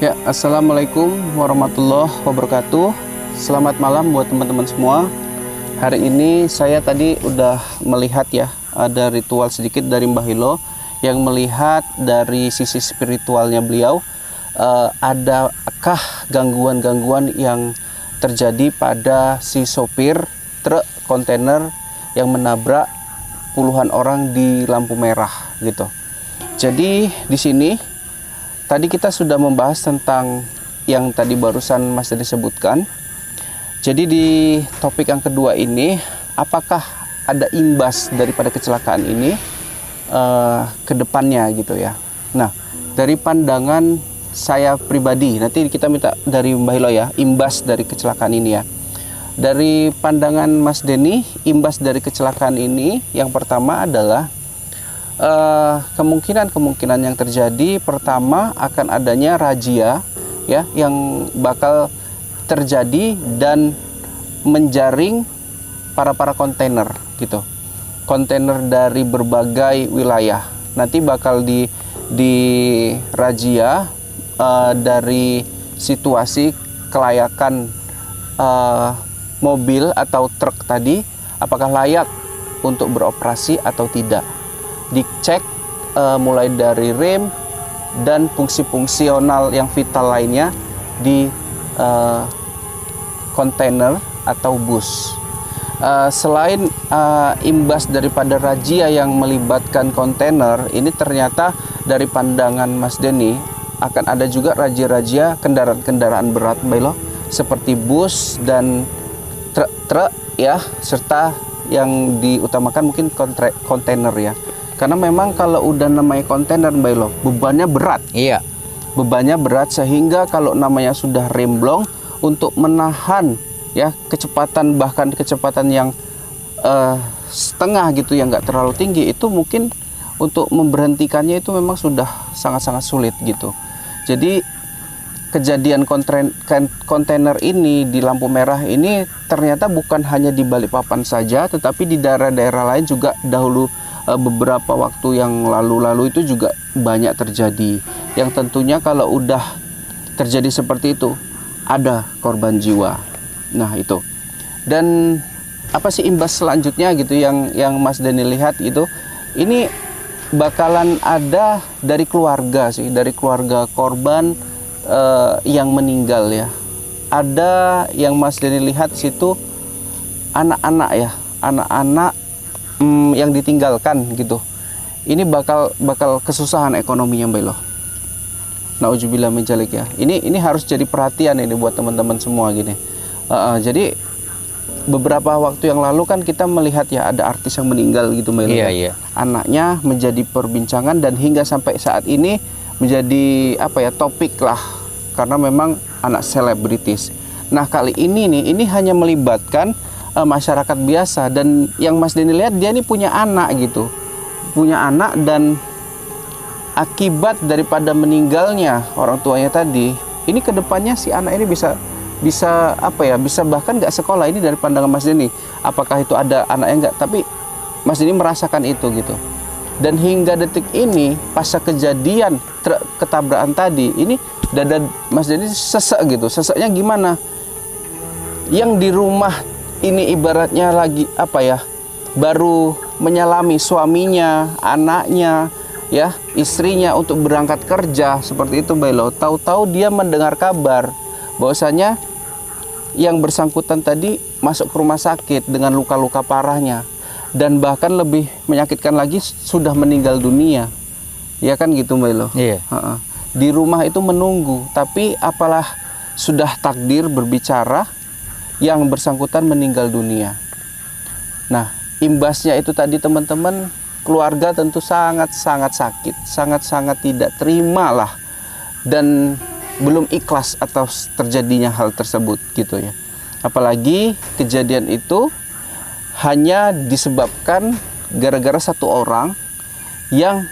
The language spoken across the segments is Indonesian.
Ya, Assalamualaikum warahmatullahi wabarakatuh. Selamat malam buat teman-teman semua. Hari ini saya tadi udah melihat ya, ada ritual sedikit dari Mbah Hilo yang melihat dari sisi spiritualnya beliau. Adakah gangguan-gangguan yang terjadi pada si sopir truk kontainer yang menabrak puluhan orang di lampu merah gitu. Jadi di sini tadi kita sudah membahas tentang yang tadi barusan Mas Deni sebutkan. Jadi di topik yang kedua ini, apakah ada imbas daripada kecelakaan ini ke depannya gitu ya. Nah, dari pandangan saya pribadi, nanti kita minta dari Mbak Hilo ya, imbas dari kecelakaan ini ya. Dari pandangan Mas Deni, imbas dari kecelakaan ini yang pertama adalah kemungkinan yang terjadi. Pertama, akan adanya razia ya yang bakal terjadi dan menjaring para kontainer gitu, kontainer dari berbagai wilayah. Nanti bakal di razia dari situasi kelayakan mobil atau truk tadi, apakah layak untuk beroperasi atau tidak. Dicek mulai dari rem dan fungsi fungsional yang vital lainnya di kontainer atau bus. Selain imbas daripada razia yang melibatkan kontainer, ini ternyata dari pandangan Mas Deni akan ada juga razia-razia kendaraan-kendaraan berat, Bailo, seperti bus dan truk ya, serta yang diutamakan mungkin kontainer ya. Karena memang kalau udah namanya kontainer, Mbak Ilo, bebannya berat. Iya. Bebannya berat sehingga kalau namanya sudah remblong, untuk menahan ya kecepatan, bahkan kecepatan yang setengah gitu, yang nggak terlalu tinggi, itu mungkin untuk memberhentikannya itu memang sudah sangat-sangat sulit gitu. Jadi kejadian kontainer ini di lampu merah ini ternyata bukan hanya di Balikpapan saja, tetapi di daerah-daerah lain juga dahulu. Beberapa waktu yang lalu itu juga banyak terjadi, yang tentunya kalau udah terjadi seperti itu ada korban jiwa. Nah itu, dan apa sih imbas selanjutnya gitu yang Mas Deni lihat itu, ini bakalan ada dari keluarga sih, dari keluarga korban yang meninggal ya. Ada yang Mas Deni lihat situ anak-anak ya, anak-anak yang ditinggalkan gitu. Ini bakal kesusahan ekonominya, Mbak Ilo. Nauzubillah min dzalik ya. Ini harus jadi perhatian ini buat teman-teman semua gini. Jadi beberapa waktu yang lalu kan kita melihat ya ada artis yang meninggal gitu, Mbak Ilo. Iya, ya. iya. Anaknya menjadi perbincangan dan hingga sampai saat ini menjadi topik lah, karena memang anak selebritis. Nah, kali ini nih, ini hanya melibatkan masyarakat biasa, dan yang Mas Deni lihat dia ini punya anak gitu, punya anak, dan akibat daripada meninggalnya orang tuanya tadi, ini kedepannya si anak ini bisa bahkan nggak sekolah. Ini dari pandangan Mas Deni, apakah itu ada anaknya nggak, tapi Mas Deni merasakan itu gitu. Dan hingga detik ini pasca kejadian ketabrakan tadi, ini dada Mas Deni sesek gitu. Seseknya gimana? Yang di rumah ini ibaratnya lagi baru menyalami suaminya, anaknya ya, istrinya untuk berangkat kerja seperti itu, Mbak Ilo. Tahu-tahu dia mendengar kabar bahwasanya yang bersangkutan tadi masuk ke rumah sakit dengan luka-luka parahnya, dan bahkan lebih menyakitkan lagi sudah meninggal dunia. Ya kan gitu, Mbak Ilo. Iya. Di rumah itu menunggu, tapi apalah sudah takdir berbicara, yang bersangkutan meninggal dunia. Nah, imbasnya itu tadi teman-teman, keluarga tentu sangat-sangat sakit, sangat-sangat tidak terima lah, dan belum ikhlas atas terjadinya hal tersebut gitu ya. Apalagi kejadian itu hanya disebabkan gara-gara satu orang yang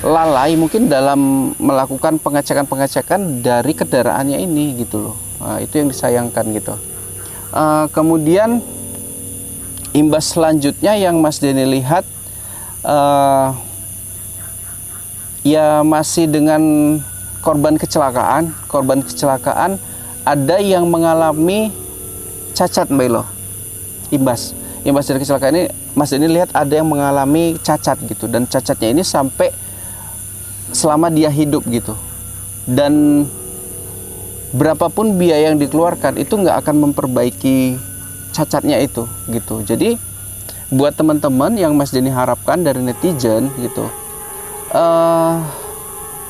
lalai mungkin dalam melakukan pengecekan dari kendaraannya ini gitu loh. Nah, itu yang disayangkan gitu. Kemudian imbas selanjutnya yang Mas Deni lihat ya masih dengan korban kecelakaan ada yang mengalami cacat Mbak Ilo. Imbas dari kecelakaan ini Mas Denny lihat ada yang mengalami cacat gitu, dan cacatnya ini sampai selama dia hidup gitu, dan berapapun biaya yang dikeluarkan itu nggak akan memperbaiki cacatnya itu gitu. Jadi buat teman-teman yang Mas Denny harapkan dari netizen gitu,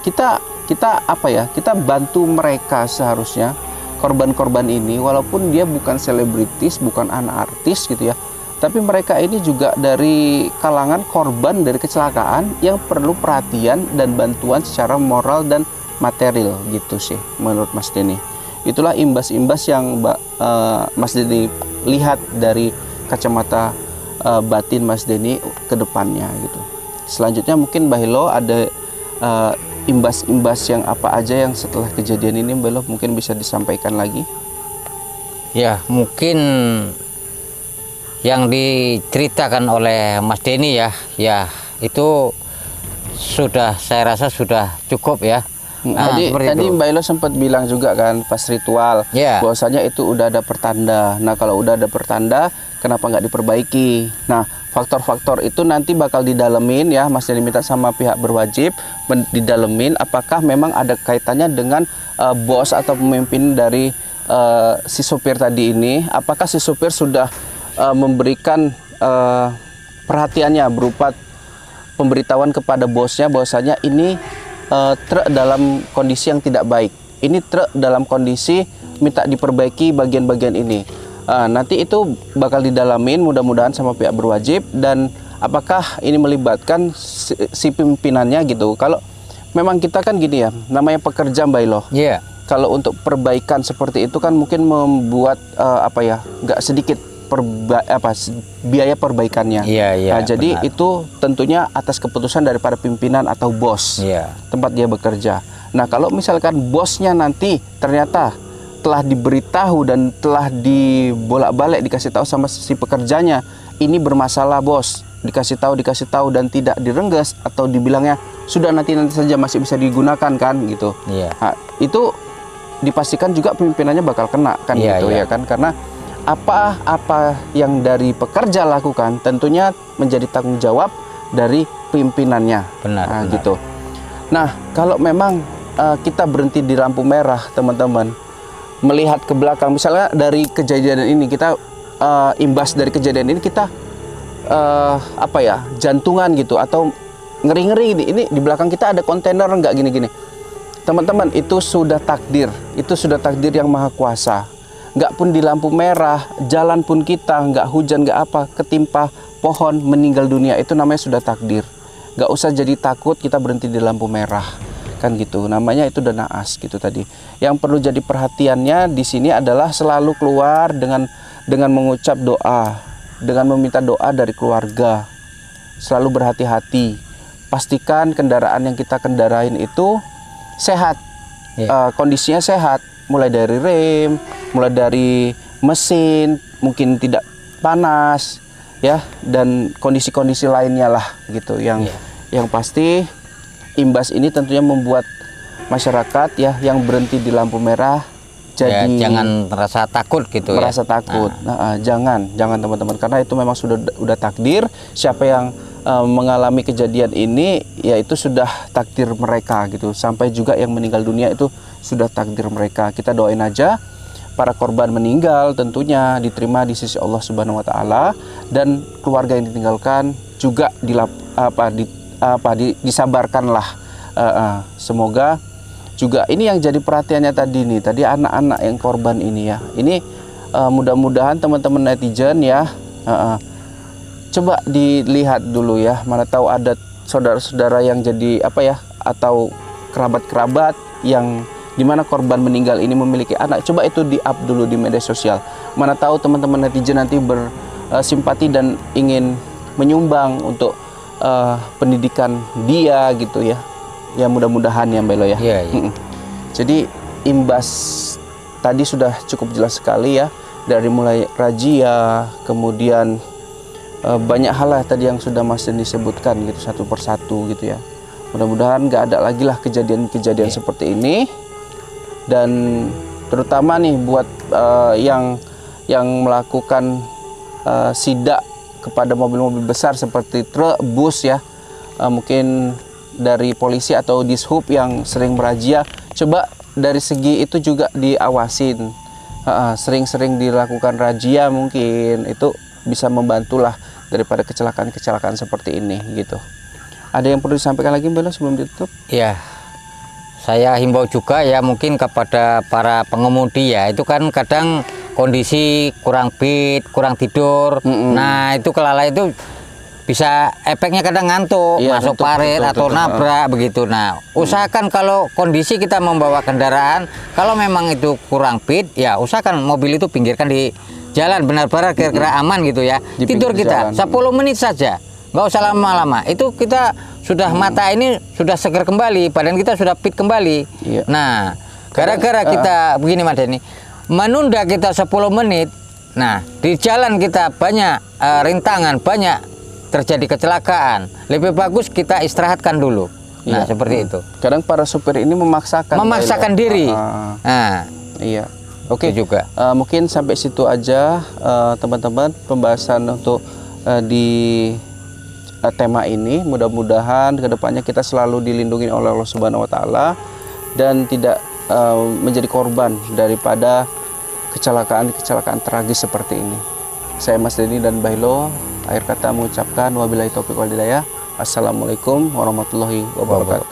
kita apa ya, kita bantu mereka seharusnya, korban-korban ini, walaupun dia bukan selebritis, bukan anak artis gitu ya, tapi mereka ini juga dari kalangan korban dari kecelakaan yang perlu perhatian dan bantuan secara moral dan material gitu sih menurut Mas Denny. Itulah imbas-imbas yang Mas Denny lihat dari kacamata batin Mas Denny ke depannya gitu. Selanjutnya mungkin Mbak Hilo ada imbas-imbas yang apa aja yang setelah kejadian ini Mbak Hilo mungkin bisa disampaikan lagi. Ya, mungkin yang diceritakan oleh Mas Denny ya itu sudah, saya rasa sudah cukup ya. Nah, tadi Mbak Ilo sempat bilang juga kan pas ritual, bahwasanya itu udah ada pertanda. Nah kalau udah ada pertanda, kenapa nggak diperbaiki? Nah faktor-faktor itu nanti bakal didalemin ya, Mas Denny minta sama pihak berwajib didalemin apakah memang ada kaitannya dengan bos atau pemimpin dari si supir tadi ini. Apakah si supir sudah memberikan perhatiannya berupa pemberitahuan kepada bosnya bahwasanya ini truk dalam kondisi yang tidak baik, ini truk dalam kondisi minta diperbaiki bagian-bagian ini. Nanti itu bakal didalamin mudah-mudahan sama pihak berwajib, dan apakah ini melibatkan si pimpinannya gitu. Kalau memang kita kan gini ya, namanya pekerja Mbak Ilo. Kalau untuk perbaikan seperti itu kan mungkin membuat nggak sedikit biaya perbaikannya. Jadi benar. Itu tentunya atas keputusan daripada pimpinan atau bos tempat dia bekerja. Nah kalau misalkan bosnya nanti ternyata telah diberitahu dan telah dibolak-balik dikasih tahu sama si pekerjanya, ini bermasalah bos, dikasih tahu dan tidak direngges atau dibilangnya sudah nanti saja masih bisa digunakan kan gitu. Nah, itu dipastikan juga pimpinannya bakal kena kan gitu ya kan, karena apa yang dari pekerja lakukan tentunya menjadi tanggung jawab dari pimpinannya. Benar. Gitu. Nah kalau memang kita berhenti di lampu merah teman-teman, melihat ke belakang misalnya dari kejadian ini, kita imbas dari kejadian ini kita jantungan gitu atau ngeri-ngeri ini di belakang kita ada kontainer enggak gini-gini, teman-teman, itu sudah takdir yang maha kuasa. Nggak pun di lampu merah, jalan pun kita nggak hujan nggak apa, ketimpa pohon meninggal dunia, itu namanya sudah takdir. Nggak usah jadi takut kita berhenti di lampu merah kan gitu, namanya itu udah naas gitu tadi. Yang perlu jadi perhatiannya di sini adalah selalu keluar dengan mengucap doa, dengan meminta doa dari keluarga, selalu berhati-hati, pastikan kendaraan yang kita kendarain itu sehat, kondisinya sehat, mulai dari rem, mulai dari mesin, mungkin tidak panas ya, dan kondisi-kondisi lainnya lah gitu. Yang pasti imbas ini tentunya membuat masyarakat ya yang berhenti di lampu merah jadi jangan merasa takut gitu, merasa takut. Jangan teman-teman, karena itu memang sudah takdir. Siapa yang mengalami kejadian ini ya itu sudah takdir mereka gitu, sampai juga yang meninggal dunia itu sudah takdir mereka. Kita doain aja para korban meninggal tentunya diterima di sisi Allah Subhanahu wa taala, dan keluarga yang ditinggalkan juga disabarkanlah. Semoga juga ini yang jadi perhatiannya tadi anak-anak yang korban ini ya. Ini mudah-mudahan teman-teman netizen ya, coba dilihat dulu ya, mana tahu ada saudara-saudara yang jadi atau kerabat-kerabat yang dimana korban meninggal ini memiliki anak, coba itu di-up dulu di media sosial. Mana tahu teman-teman netizen nanti bersimpati dan ingin menyumbang untuk pendidikan dia gitu ya. Ya mudah-mudahan ya Mbak Elo ya. Jadi imbas tadi sudah cukup jelas sekali ya, dari mulai razia, kemudian banyak hal lah tadi yang sudah Mas Denny sebutkan gitu satu persatu gitu ya. Mudah-mudahan nggak ada lagi lah kejadian-kejadian seperti ini. Dan terutama nih buat yang melakukan sidak kepada mobil-mobil besar seperti truk, bus ya, mungkin dari polisi atau dishub yang sering merazia, coba dari segi itu juga diawasin. Sering-sering dilakukan razia, mungkin itu bisa membantulah daripada kecelakaan-kecelakaan seperti ini gitu. Ada yang perlu disampaikan lagi Mbak sebelum ditutup? Ya, saya himbau juga ya mungkin kepada para pengemudi ya, itu kan kadang kondisi kurang fit, kurang tidur. Nah itu kelalaian itu bisa efeknya kadang ngantuk, masuk parit atau nabrak begitu. Nah usahakan kalau kondisi kita membawa kendaraan, kalau memang itu kurang fit ya usahakan mobil itu pinggirkan di jalan, benar-benar kira-kira aman gitu ya. Tidur kita 10 menit saja, nggak usah lama-lama, itu kita sudah mata ini sudah seger kembali, badan kita sudah fit kembali. Nah gara-gara kita begini Mas Denny, menunda kita 10 menit, nah di jalan kita banyak rintangan, banyak terjadi kecelakaan, lebih bagus kita istirahatkan dulu. Nah seperti itu. Kadang para supir ini memaksakan diri. Nah iya. Oke juga. Mungkin sampai situ aja teman-teman pembahasan untuk di tema ini. Mudah-mudahan kedepannya kita selalu dilindungi oleh Allah Subhanahu Wa Taala dan tidak menjadi korban daripada kecelakaan-kecelakaan tragis seperti ini. Saya Mas Denny dan Bailo, akhir kata mengucapkan wabillahi taufiq wal hidayah. Assalamualaikum warahmatullahi wabarakatuh.